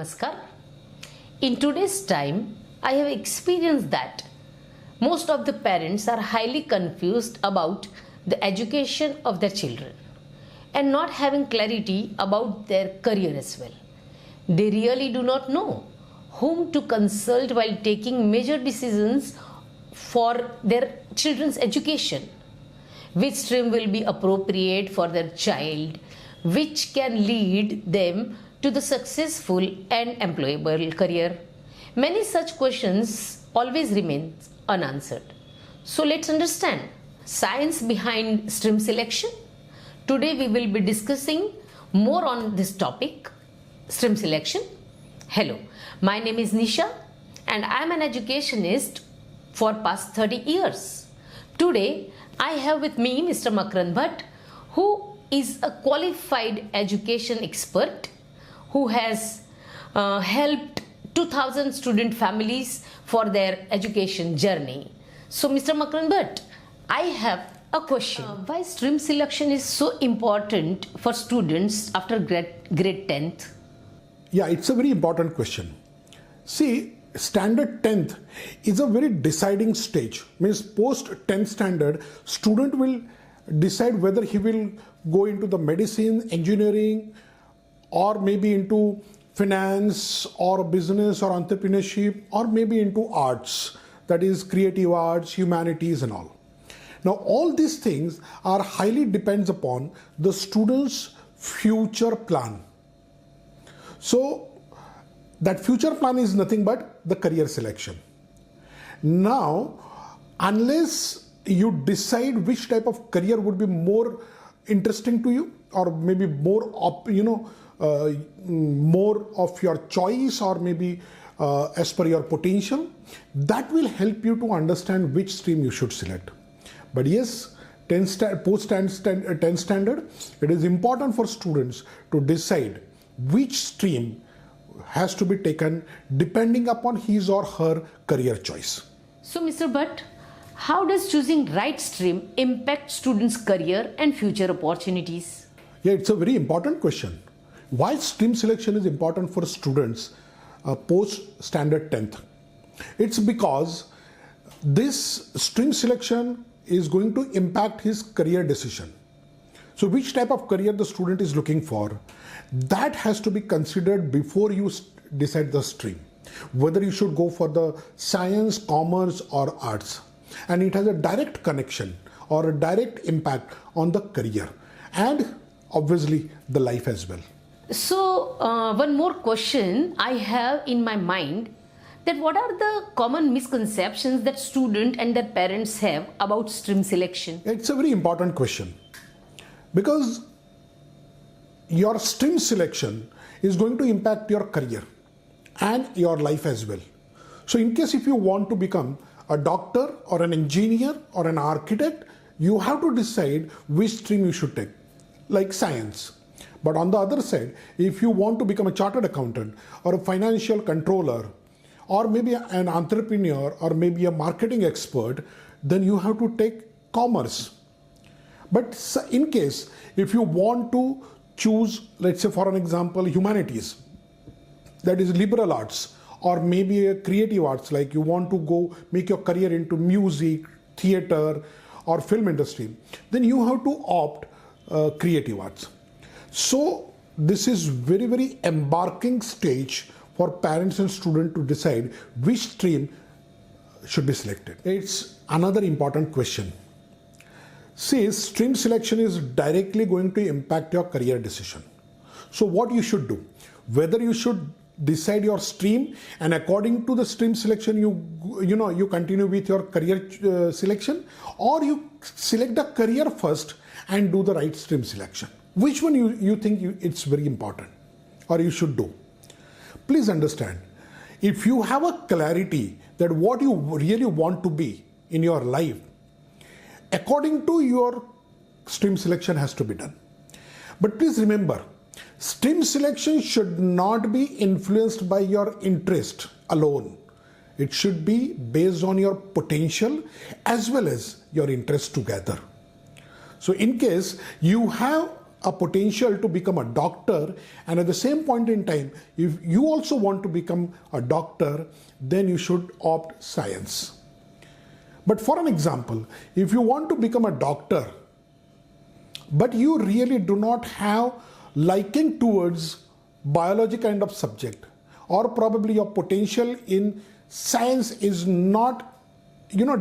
Namaskar. In today's time, I have experienced that most of the parents are highly confused about the education of their children and not having clarity about their career as well. They really do not know whom to consult while taking major decisions for their children's education. Which stream will be appropriate for their child, which can lead them to the successful and employable career. Many such questions always remain unanswered. So let's understand science behind stream selection. Today we will be discussing more on this topic, stream selection. Hello, my name is Nisha and I am an educationist for past 30 years. Today I have with me Mr. Makarand Bhatt, who is a qualified education expert who has helped 2000 student families for their education journey. So Mr. Makarand Bhatt, I have a question. Why stream selection is so important for students after grade 10th? Yeah, it's a very important question. See, standard 10th is a very deciding stage. Means post 10th standard, student will decide whether he will go into the medicine, engineering, or maybe into finance or business or entrepreneurship, or maybe into arts, that is creative arts, humanities and all. Now all these things are highly depends upon the student's future plan. So that future plan is nothing but the career selection. Now, unless you decide which type of career would be more interesting to you, or maybe more more of your choice, or maybe as per your potential, that will help you to understand which stream you should select. But yes, post 10th standard, it is important for students to decide which stream has to be taken depending upon his or her career choice. So Mr. Bhatt, how does choosing right stream impact students' career and future opportunities? Yeah, it's a very important question. Why stream selection is important for students post standard 10th? It's because this stream selection is going to impact his career decision. So which type of career the student is looking for, that has to be considered before you decide the stream, whether you should go for the science, commerce or arts. And it has a direct connection or a direct impact on the career and obviously the life as well. So one more question I have in my mind, that what are the common misconceptions that students and their parents have about stream selection? It's a very important question, because your stream selection is going to impact your career and your life as well. So in case if you want to become a doctor or an engineer or an architect, you have to decide which stream you should take, like science. But on the other side, if you want to become a chartered accountant or a financial controller, or maybe an entrepreneur, or maybe a marketing expert, then you have to take commerce. But in case if you want to choose, let's say for an example, humanities, that is liberal arts, or maybe a creative arts, like you want to go make your career into music, theater or film industry, then you have to opt creative arts. So this is very, very embarking stage for parents and students to decide which stream should be selected. It's another important question. See, stream selection is directly going to impact your career decision. So what you should do, whether you should decide your stream and according to the stream selection you continue with your career selection, or you select the career first and do the right stream selection. Which one you think it's very important or you should do? Please understand, if you have a clarity that what you really want to be in your life, according to your stream selection has to be done. But please remember, stream selection should not be influenced by your interest alone. It should be based on your potential as well as your interest together. So in case you have a potential to become a doctor, and at the same point in time, if you also want to become a doctor, then you should opt science. But for an example, if you want to become a doctor, but you really do not have liking towards biology kind of subject, or probably your potential in science is not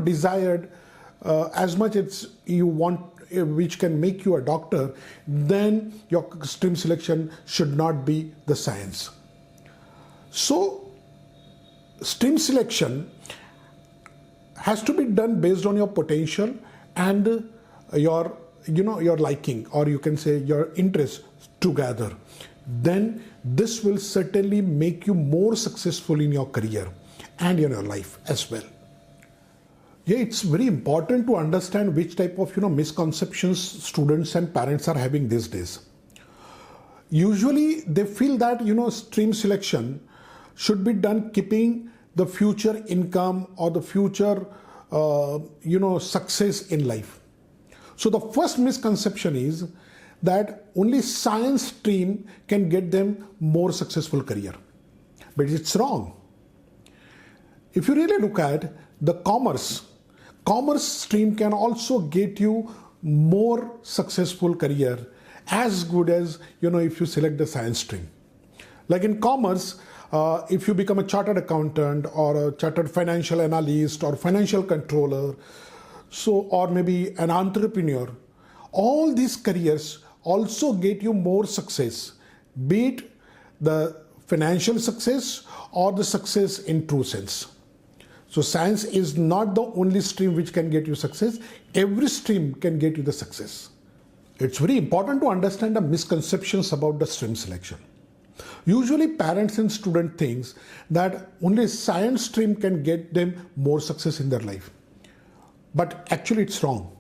desired as much as you want, which can make you a doctor, then your stream selection should not be the science. So stream selection has to be done based on your potential and your liking, or you can say your interest together. Then this will certainly make you more successful in your career and in your life as well. Yeah, it's very important to understand which type of misconceptions students and parents are having these days. Usually they feel that stream selection should be done keeping the future income or the future success in life. So the first misconception is that only science stream can get them more successful career. But it's wrong. If you really look at the commerce stream can also get you more successful career as good as if you select the science stream. Like in commerce, if you become a chartered accountant or a chartered financial analyst or financial controller, or maybe an entrepreneur, all these careers also get you more success, be it the financial success or the success in true sense. So science is not the only stream which can get you success. Every stream can get you the success. It's very important to understand the misconceptions about the stream selection. Usually parents and students think that only science stream can get them more success in their life. But actually it's wrong.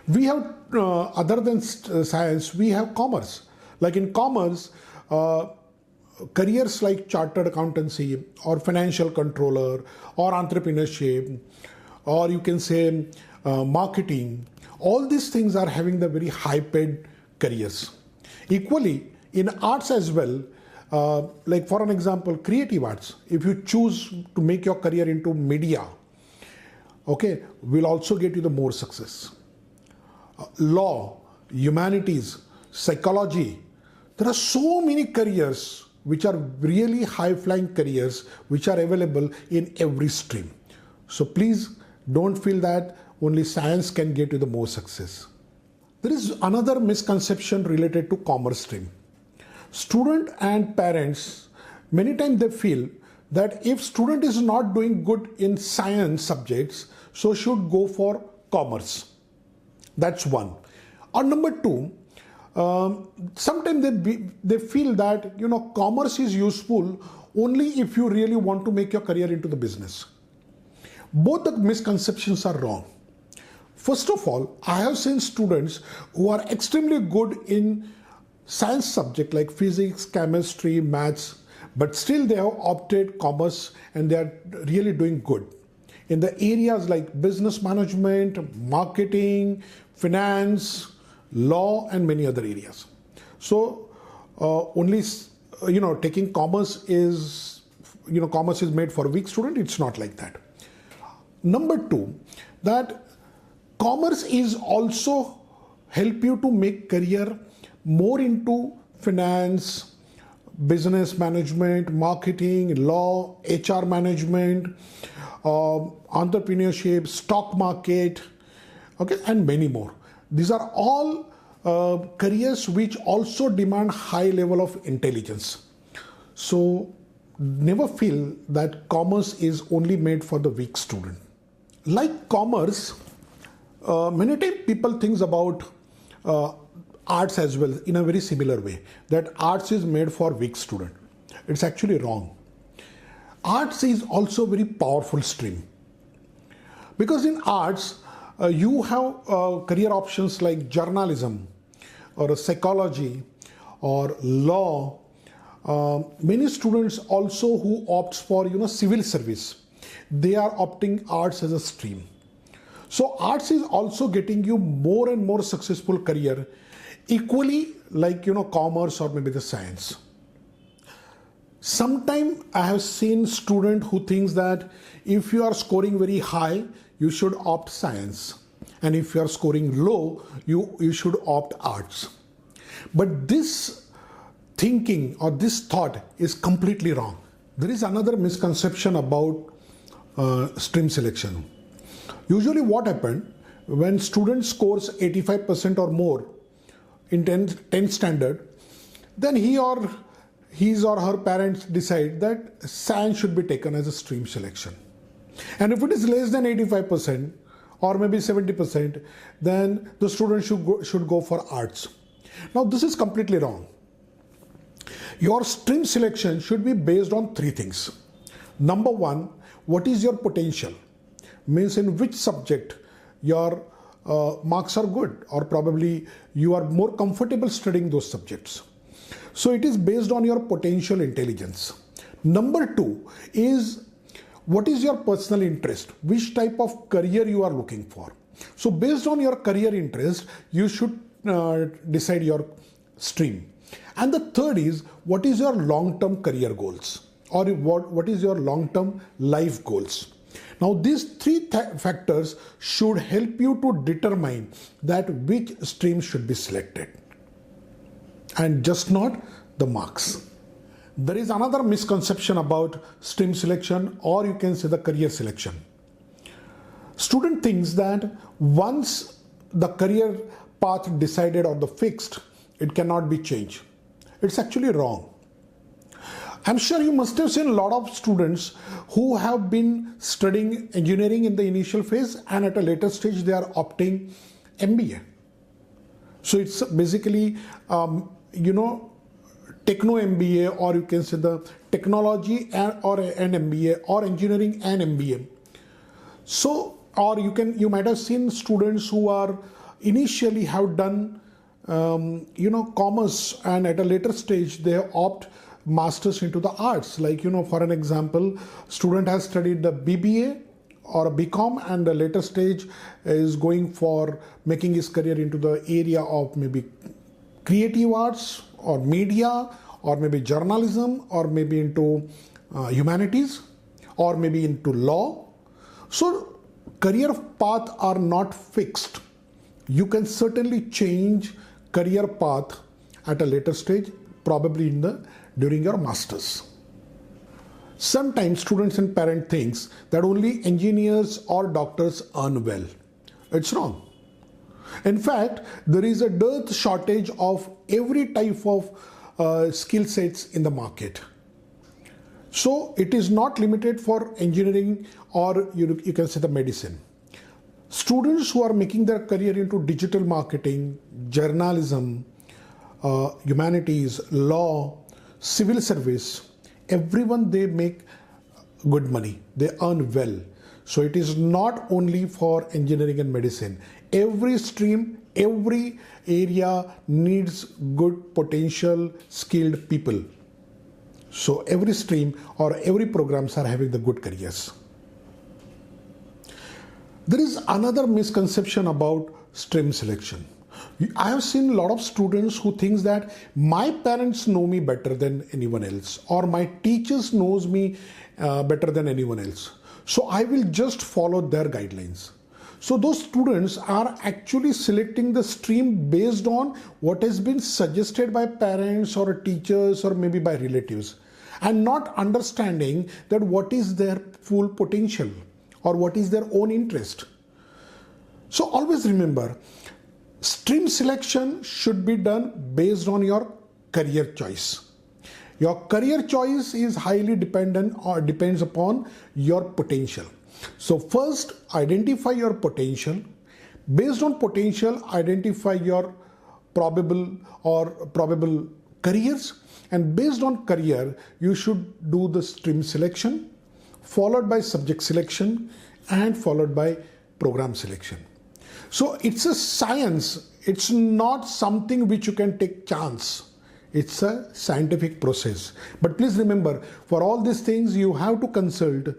We have, other than science, we have commerce. Like in commerce, careers like chartered accountancy or financial controller or entrepreneurship, or you can say marketing, all these things are having the very high paid careers. Equally, in arts as well, like for an example, creative arts, if you choose to make your career into media, will also get you the more success. Law, humanities, psychology, there are so many careers which are really high-flying careers which are available in every stream. So please don't feel that only science can get you the more success. There is another misconception related to commerce stream. Student and parents, many times they feel that if student is not doing good in science subjects, so should go for commerce. That's one. Or number two, sometimes they feel that commerce is useful only if you really want to make your career into the business. Both the misconceptions are wrong. First of all, I have seen students who are extremely good in science subject like physics, chemistry, maths, but still they have opted commerce and they are really doing good in the areas like business management, marketing, finance, law, and many other areas. So only taking commerce is made for a weak student. It's not like that. Number two, that commerce is also help you to make career more into finance, business management, marketing, law, HR management, entrepreneurship, stock market, and many more. These are all careers which also demand high level of intelligence. So never feel that commerce is only made for the weak student. Like commerce, many times people think about arts as well in a very similar way, that arts is made for weak student. It's actually wrong. Arts is also a very powerful stream, because in arts you have career options like journalism or psychology or law. Many students also who opts for civil service, they are opting arts as a stream. So arts is also getting you more and more successful career equally like commerce or maybe the science. Sometime I have seen student who thinks that if you are scoring very high, you should opt science, and if you are scoring low, you should opt arts. But this thinking or this thought is completely wrong. There is another misconception about stream selection. Usually what happens when student scores 85% or more in 10th standard, then his or her parents decide that science should be taken as a stream selection. And if it is less than 85% or maybe 70%, then the student should go for arts. Now this is completely wrong. Your stream selection should be based on three things. Number one, what is your potential? Means in which subject your marks are good, or probably you are more comfortable studying those subjects. So it is based on your potential intelligence. Number two is what is your personal interest, which type of career you are looking for. So based on your career interest, you should decide your stream. And the third is what is your long-term career goals, or what is your long-term life goals. Now these three factors should help you to determine that which stream should be selected, and just not the marks. There is another misconception about stream selection, or you can say the career selection. Student thinks that once the career path decided or the fixed, it cannot be changed. It's actually wrong. I'm sure you must have seen a lot of students who have been studying engineering in the initial phase, and at a later stage they are opting MBA. So it's basically techno MBA, or you can say the technology or an MBA, or engineering and MBA. So, or you might have seen students who are initially have done commerce, and at a later stage they opt masters into the arts. Like for an example, student has studied the BBA or a BCom, and the later stage is going for making his career into the area of maybe creative arts or media, or maybe journalism, or maybe into humanities, or maybe into law. So career paths are not fixed. You can certainly change career path at a later stage, probably during your masters. Sometimes students and parents thinks that only engineers or doctors earn well. It's wrong. In fact, there is a dearth shortage of every type of skill sets in the market. So it is not limited for engineering, or you can say the medicine. Students who are making their career into digital marketing, journalism, humanities, law, civil service, everyone, they make good money, they earn well. So it is not only for engineering and medicine. Every stream, every area needs good potential skilled people. So every stream or every programs are having the good careers. There is another misconception about stream selection. I have seen a lot of students who thinks that my parents know me better than anyone else, or my teachers knows me better than anyone else. So I will just follow their guidelines. So those students are actually selecting the stream based on what has been suggested by parents or teachers or maybe by relatives, and not understanding that what is their full potential or what is their own interest. So always remember, stream selection should be done based on your career choice. Your career choice is highly dependent or depends upon your potential. So first, identify your potential. Based on potential, identify your probable careers, and based on career, you should do the stream selection, followed by subject selection, and followed by program selection. So it's a science. It's not something which you can take chance. It's a scientific process. But please remember, for all these things, you have to consult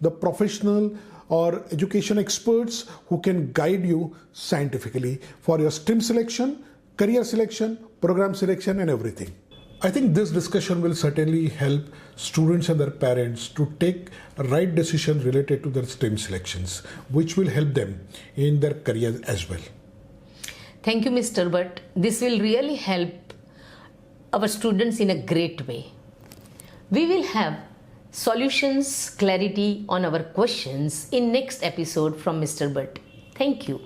the professional or education experts who can guide you scientifically for your stream selection, career selection, program selection, and everything. I think this discussion will certainly help students and their parents to take right decisions related to their STEM selections, which will help them in their career as well. Thank you, Mr. Bhatt. This will really help our students in a great way. We will have solutions, clarity on our questions in next episode from Mr. Bhatt. Thank you.